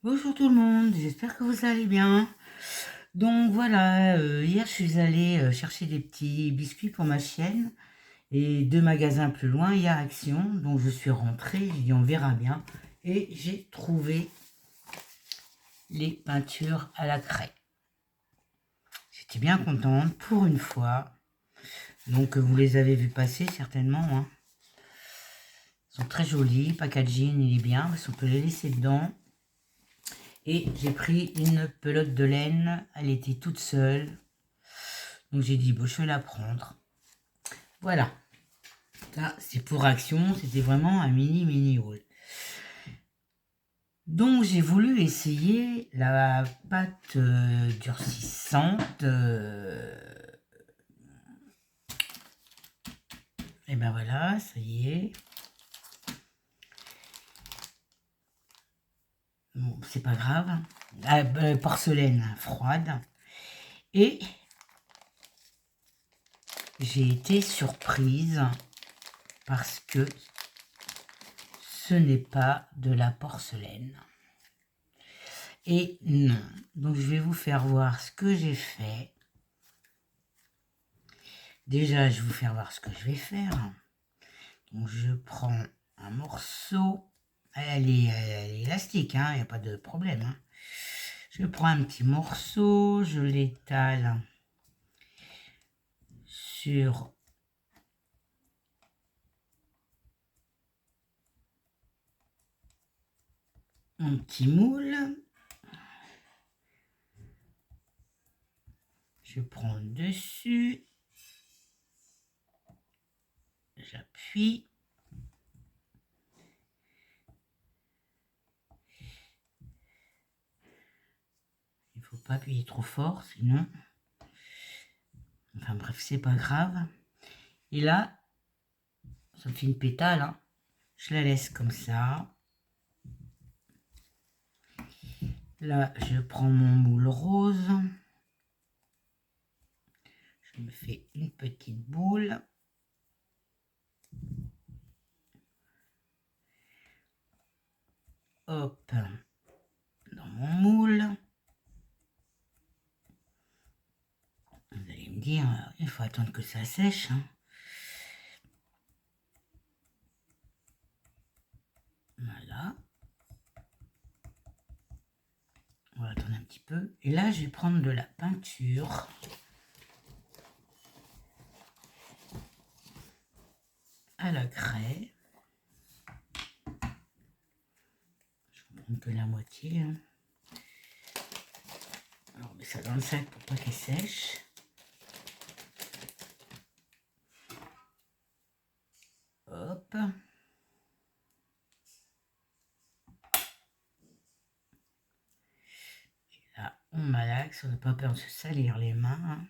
Bonjour tout le monde, j'espère que vous allez bien. Donc voilà, hier je suis allée chercher des petits biscuits pour ma chienne et 2 magasins plus loin, il y a Action. Donc je suis rentrée, j'ai dit on verra bien et j'ai trouvé les peintures à la craie. J'étais bien contente pour une fois. Donc vous les avez vues passer certainement, hein. Elles sont très jolies, packaging il est bien parce qu'on peut les laisser dedans. Et j'ai pris une pelote de laine, elle était toute seule. Donc j'ai dit, bon, je vais la prendre. Voilà, ça c'est pour Action, c'était vraiment un mini haul. Donc j'ai voulu essayer la pâte durcissante. Et ben voilà, ça y est. Bon, c'est pas grave. Porcelaine froide. Et j'ai été surprise parce que ce n'est pas de la porcelaine. Et non. Donc je vais vous faire voir ce que j'ai fait. Déjà, je vais vous faire voir ce que je vais faire. Donc je prends un morceau. Elle est élastique, hein, il n'y a pas de problème, hein. Je prends un petit morceau, je l'étale sur mon petit moule. Je prends dessus. J'appuie. Il ne faut pas appuyer trop fort, sinon... Enfin bref, c'est pas grave. Et là, ça me fait une pétale, hein. Je la laisse comme ça. Là, je prends mon moule rose. Je me fais une petite boule. Hop, dans mon moule. Vous allez me dire, il faut attendre que ça sèche, hein. Voilà. On va attendre un petit peu. Et là, je vais prendre de la peinture. À la craie. Je vais prendre que la moitié, hein. Alors, on met ça dans le sac pour pas qu'il sèche. Hop. Et là, on malaxe. On n'a pas peur de se salir les mains, hein.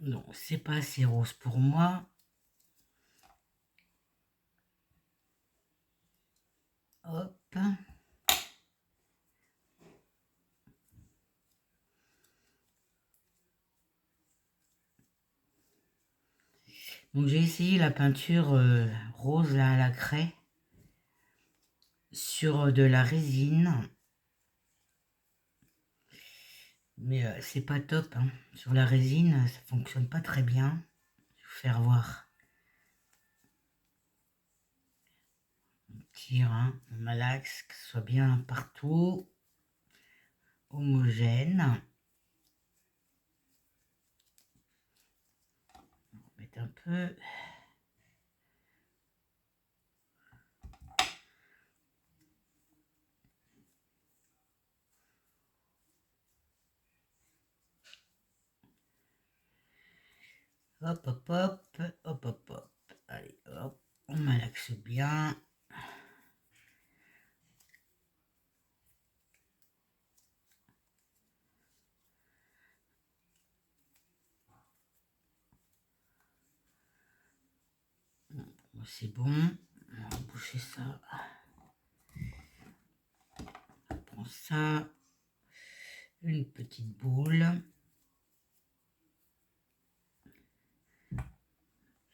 Non, c'est pas assez rose pour moi. Hop. Donc j'ai essayé la peinture rose là, à la craie sur de la résine. Mais c'est pas top, hein. Sur la résine, ça fonctionne pas très bien. Je vais vous faire voir. On tire, hein, on malaxe, que ce soit bien partout. Homogène. On va mettre un peu. Hop, hop, hop, hop, hop, hop. Allez, hop, on malaxe bien. C'est bon. On va boucher ça. ça, une petite boule.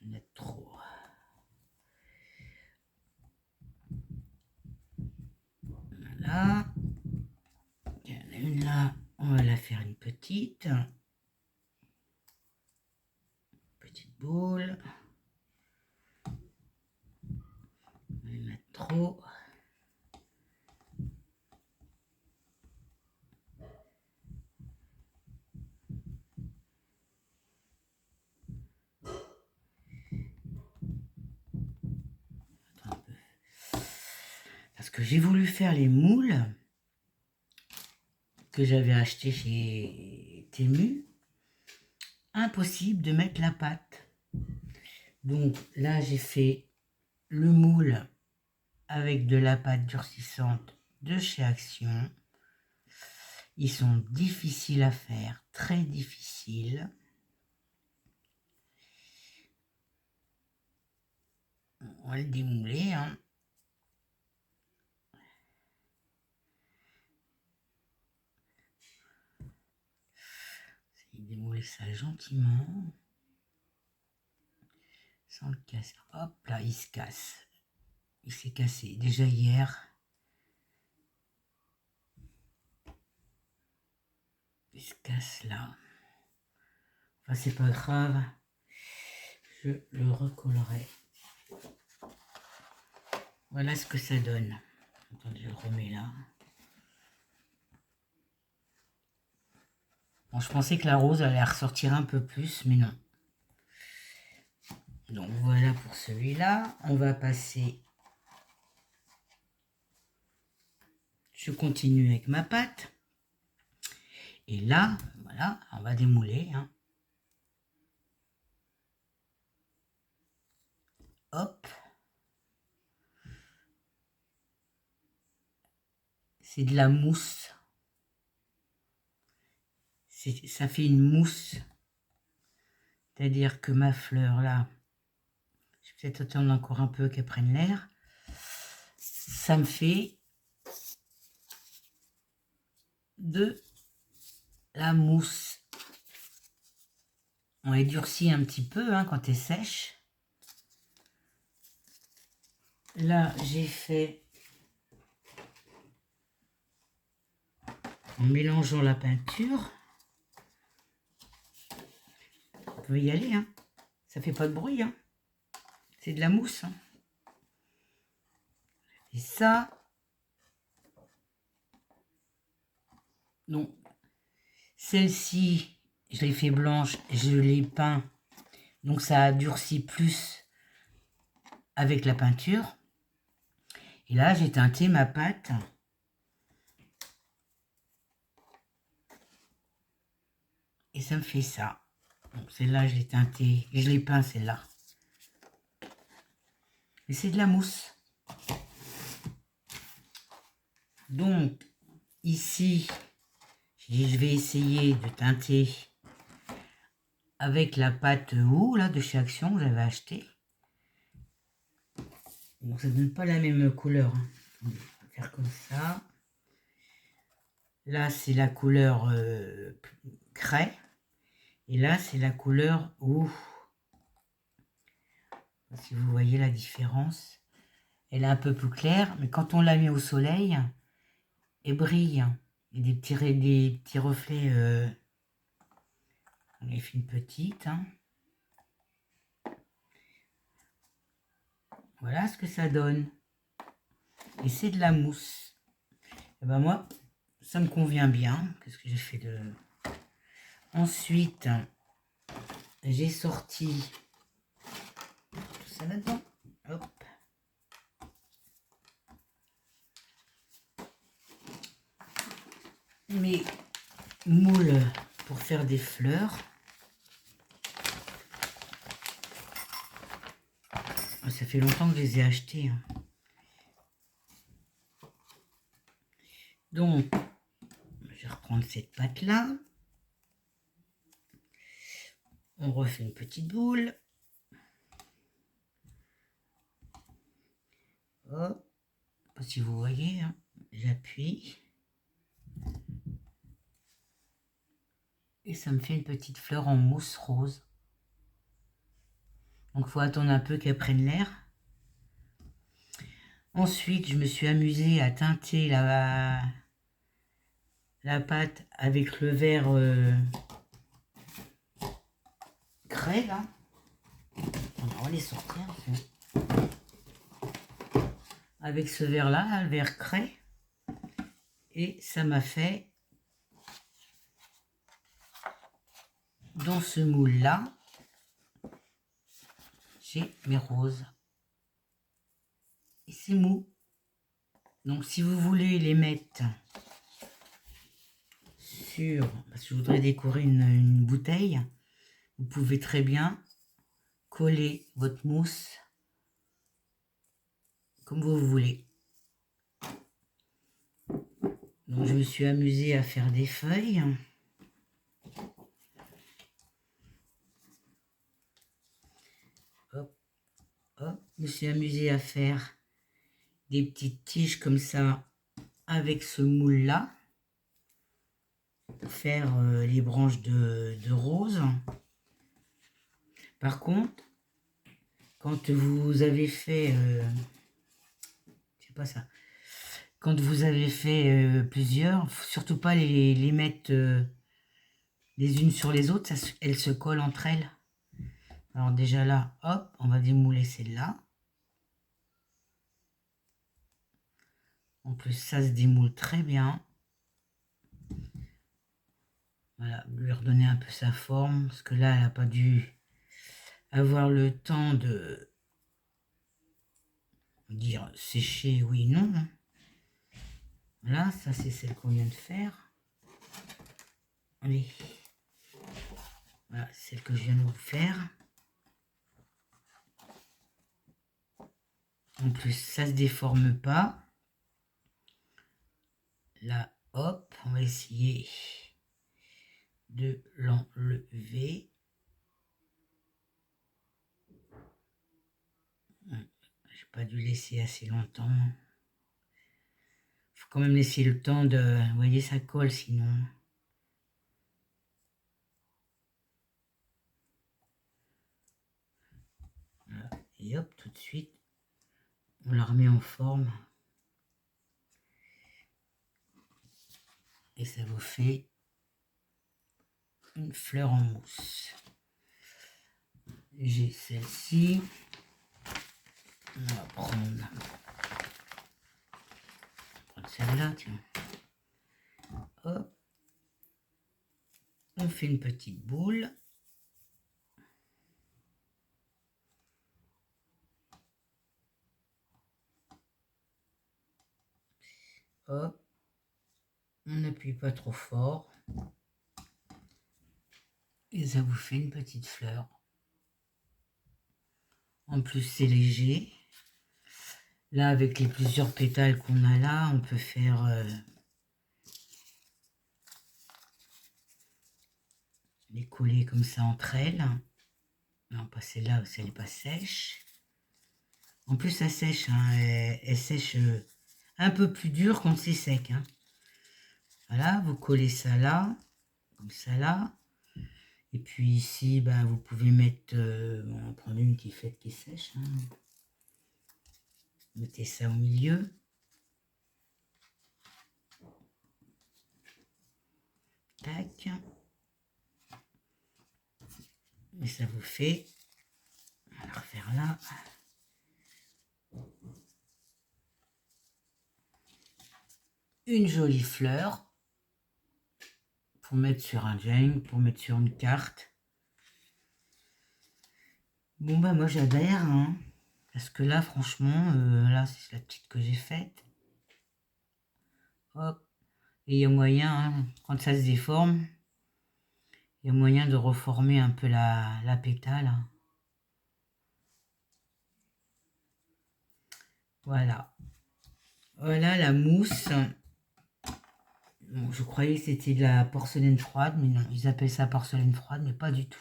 Il y en a trop. Voilà. Il y en a une là, on va la faire une petite. Petite boule. Il y en a trop. Parce que j'ai voulu faire les moules que j'avais achetés chez Temu. Impossible de mettre la pâte. Donc là, j'ai fait le moule avec de la pâte durcissante de chez Action. Ils sont difficiles à faire, très difficiles. On va le démouler, hein. Démouler ça gentiment. Sans le casser. Hop là, il se casse. Il s'est cassé déjà hier. Il se casse là. Enfin, c'est pas grave. Je le recollerai. Voilà ce que ça donne. Attendez, je le remets là. Bon, je pensais que la rose allait ressortir un peu plus, mais non. Donc voilà pour celui-là. On va passer. Je continue avec ma pâte. Et là, voilà, on va démouler, hein. Hop. C'est de la mousse. Ça fait une mousse. C'est-à-dire que ma fleur, là, je vais peut-être attendre encore un peu qu'elle prenne l'air. Ça me fait de la mousse. On les durcit un petit peu hein, quand elle est sèche. Là, j'ai fait en mélangeant la peinture. Vous pouvez y aller, hein. Ça fait pas de bruit, hein. C'est de la mousse. Hein. Et ça, donc, celle-ci, je l'ai fait blanche, je l'ai peint. Donc ça a durci plus avec la peinture. Et là, j'ai teinté ma pâte. Et ça me fait ça. Donc celle-là, je l'ai teintée, je l'ai peint celle-là. Et c'est de la mousse. Donc, ici, je vais essayer de teinter avec la pâte Ou là de chez Action que j'avais acheté. Donc ça ne donne pas la même couleur. Hein. On va faire comme ça. Là c'est la couleur craie. Et là c'est la couleur Ou. Si vous voyez la différence. Elle est un peu plus claire. Mais quand on la met au soleil, elle brille. Il y a des petits reflets. On a fait une petite. Hein. Voilà ce que ça donne. Et c'est de la mousse. Et ben moi, ça me convient bien. Qu'est-ce que j'ai fait de... Ensuite, j'ai sorti tout ça là-dedans. Hop. Mes moules pour faire des fleurs. Ça fait longtemps que je les ai achetés. Hein. Donc, je vais reprendre cette pâte-là. On refait une petite boule. Hop. Si vous voyez, hein, j'appuie. Et ça me fait une petite fleur en mousse rose. Donc, il faut attendre un peu qu'elle prenne l'air. Ensuite, je me suis amusée à teinter la pâte avec le verre craie, là. On va les sortir. Avec ce verre-là, le verre craie. Et ça m'a fait, dans ce moule-là, j'ai mes roses. Et c'est mou. Donc, si vous voulez les mettre sur... Parce que je voudrais décorer une bouteille, vous pouvez très bien coller votre mousse comme vous voulez. Donc, je me suis amusée à faire des feuilles. Hop, hop. Je me suis amusée à faire des petites tiges comme ça avec ce moule-là. Pour faire les branches de rose. Par contre, quand vous avez fait... c'est pas ça. Quand vous avez fait plusieurs, faut surtout pas les mettre les unes sur les autres, elles se collent entre elles. Alors déjà là, hop, on va démouler celle-là. En plus, ça se démoule très bien. Voilà, lui redonner un peu sa forme, parce que là, elle n'a pas dû avoir le temps de dire sécher, oui, non. Voilà, ça c'est celle qu'on vient de faire. Allez. Voilà, celle que je viens de vous faire. En plus, ça se déforme pas. Là, hop, on va essayer de l'enlever. J'ai pas dû laisser assez longtemps. Faut quand même laisser le temps de... Vous voyez, ça colle sinon. Voilà. Et hop, tout de suite, on la remet en forme. Et ça vous fait une fleur en mousse. J'ai celle-ci. On va prendre celle-là, tiens. Hop. On fait une petite boule. Hop. On n'appuie pas trop fort. Et ça vous fait une petite fleur. En plus, c'est léger. Là, avec les plusieurs pétales qu'on a là, on peut faire les coller comme ça entre elles. Non, pas celle-là, parce qu'elle n'est pas sèche. En plus, ça sèche. Hein, elle sèche un peu plus dur quand c'est sec. Hein. Voilà, vous collez ça là, comme ça là. Et puis ici, ben, vous pouvez mettre... on va prendre une qui est sèche. Hein. Mettez ça au milieu. Tac. Et ça vous fait... On va la refaire là. Une jolie fleur. Pour mettre sur un gemme, pour mettre sur une carte. Bon bah moi j'adhère. Hein. Parce que là, franchement, là, c'est la petite que j'ai faite. Hop. Et il y a moyen, hein, quand ça se déforme, il y a moyen de reformer un peu la pétale. Voilà. Voilà la mousse. Bon, je croyais que c'était de la porcelaine froide, mais non, ils appellent ça porcelaine froide, mais pas du tout.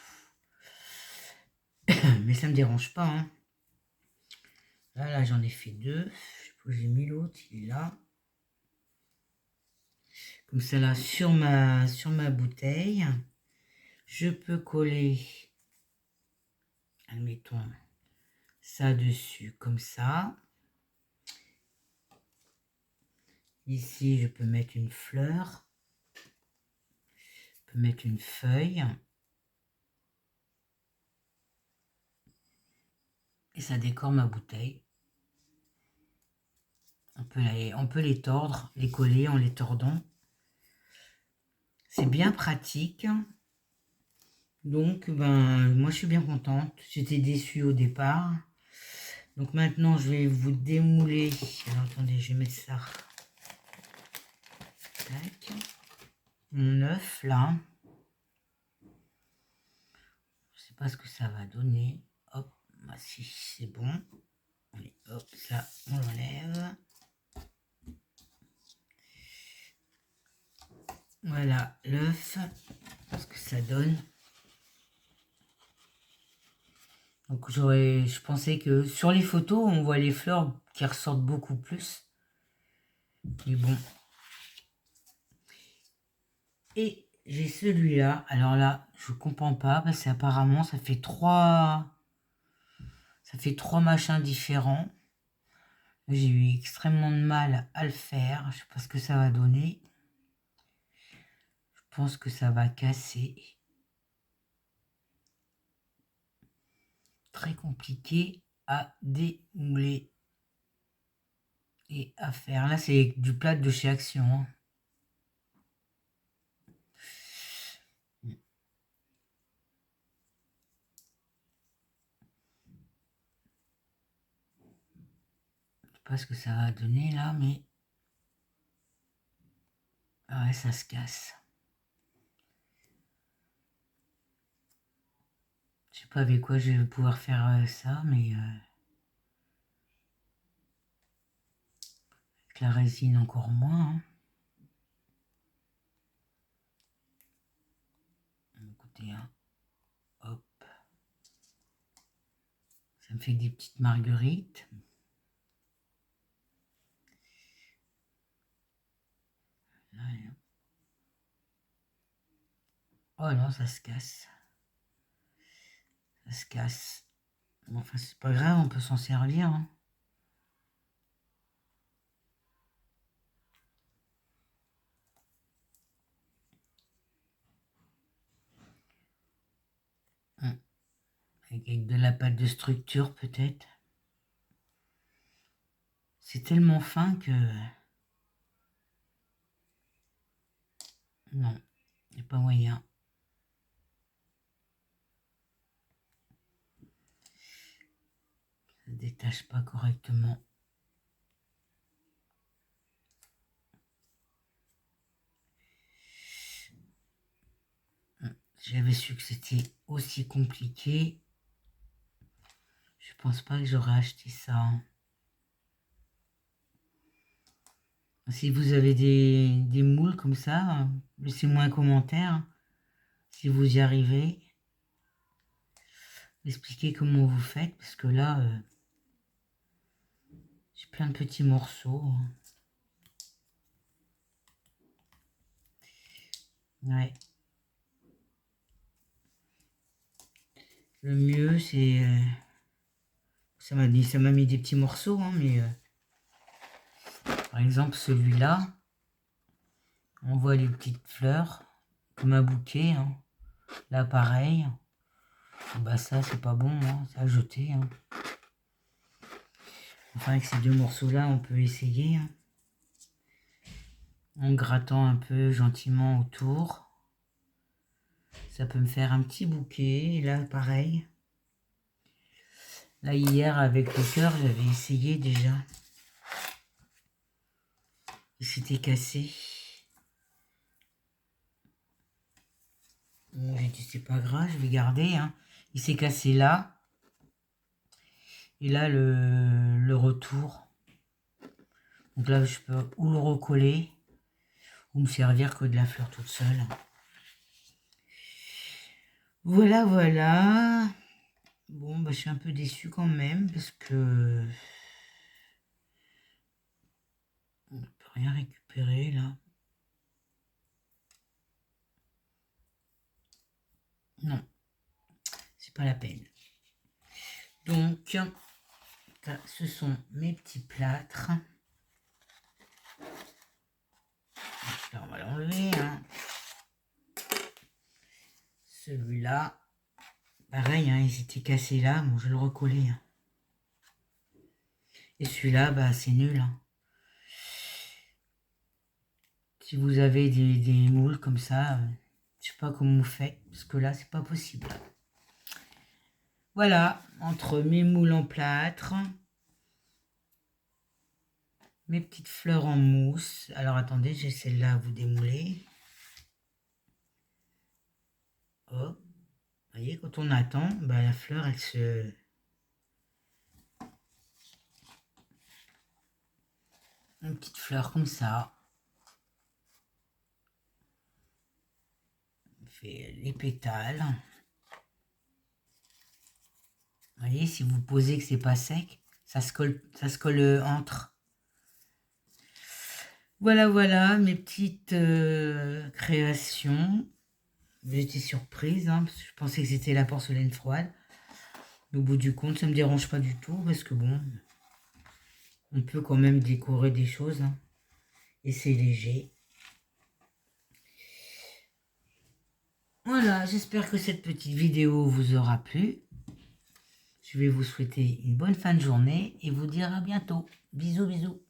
Mais ça me dérange pas. Hein. Là, j'en ai fait deux. Je sais pas où j'ai mis l'autre, il est là. Comme ça là sur ma bouteille. Je peux coller, admettons, ça dessus comme ça. Ici, je peux mettre une fleur. Je peux mettre une feuille. Et ça décore ma bouteille. On peut les tordre, les coller en les tordant. C'est bien pratique. Donc, moi, je suis bien contente. J'étais déçue au départ. Donc, maintenant, je vais vous démouler. Alors, attendez, je vais mettre ça. Tac. Mon œuf, là. Je sais pas ce que ça va donner. Hop, si c'est bon. Allez, hop, ça, on l'enlève. Voilà, l'œuf. Ce que ça donne. Donc je pensais que sur les photos, on voit les fleurs qui ressortent beaucoup plus. Mais bon. Et j'ai celui-là. Alors là, je comprends pas parce qu'apparemment ça fait trois machins différents. J'ai eu extrêmement de mal à le faire. Je sais pas ce que ça va donner. Je pense que ça va casser. Très compliqué à démouler et à faire. Là, c'est du plâtre de chez Action. Hein. Je sais pas ce que ça va donner là, mais ah ouais, ça se casse. Je sais pas avec quoi je vais pouvoir faire ça, mais avec la résine encore moins. Hein. Écoutez, hein. Hop. Ça me fait des petites marguerites. Allez. Oh non, ça se casse. Ça se casse. Bon, enfin, c'est pas grave, on peut s'en servir. Hein. Avec de la pâte de structure, peut-être. C'est tellement fin que... Non, il n'y a pas moyen. Ça ne détache pas correctement. J'avais su que c'était aussi compliqué. Je pense pas que j'aurais acheté ça. Hein. Si vous avez des moules comme ça, laissez-moi un commentaire. Si vous y arrivez. Expliquez comment vous faites. Parce que là, j'ai plein de petits morceaux. Ouais. Le mieux, c'est... ça m'a mis des petits morceaux, hein, mais... par exemple, celui-là, on voit les petites fleurs, comme un bouquet. Hein. Là, pareil. Bah ça, c'est pas bon, hein, c'est à jeter. Hein. Enfin, avec ces deux morceaux-là, on peut essayer. Hein. En grattant un peu gentiment autour. Ça peut me faire un petit bouquet. Et là, pareil. Là, hier, avec le cœur, j'avais essayé déjà. Il s'était cassé. Bon, j'ai dit, c'est pas grave, je vais garder. Hein. Il s'est cassé là. Et là, le retour. Donc là, je peux ou le recoller, ou me servir que de la fleur toute seule. Voilà, voilà. Bon, bah, je suis un peu déçue quand même, parce que... on ne peut rien récupérer, là. Non, c'est pas la peine. Donc, ce sont mes petits plâtres. Là, on va l'enlever. Hein. Celui-là, pareil, hein, ils étaient cassés là. Bon, je vais le recoller. Hein. Et celui-là, bah, c'est nul. Hein. Si vous avez des moules comme ça, je sais pas comment vous faites, parce que là, c'est pas possible. Voilà, entre mes moules en plâtre, mes petites fleurs en mousse. Alors, attendez, j'ai celle-là à vous démouler. Hop. Vous voyez, quand on attend, bah, la fleur, elle se... Une petite fleur comme ça. On fait les pétales. Vous voyez, si vous posez que c'est pas sec, ça se colle entre. Voilà, voilà, mes petites créations. J'étais surprise, hein, parce que je pensais que c'était la porcelaine froide. Mais au bout du compte, ça me dérange pas du tout, parce que bon, on peut quand même décorer des choses. Hein, et c'est léger. Voilà, j'espère que cette petite vidéo vous aura plu. Je vais vous souhaiter une bonne fin de journée et vous dire à bientôt. Bisous, bisous.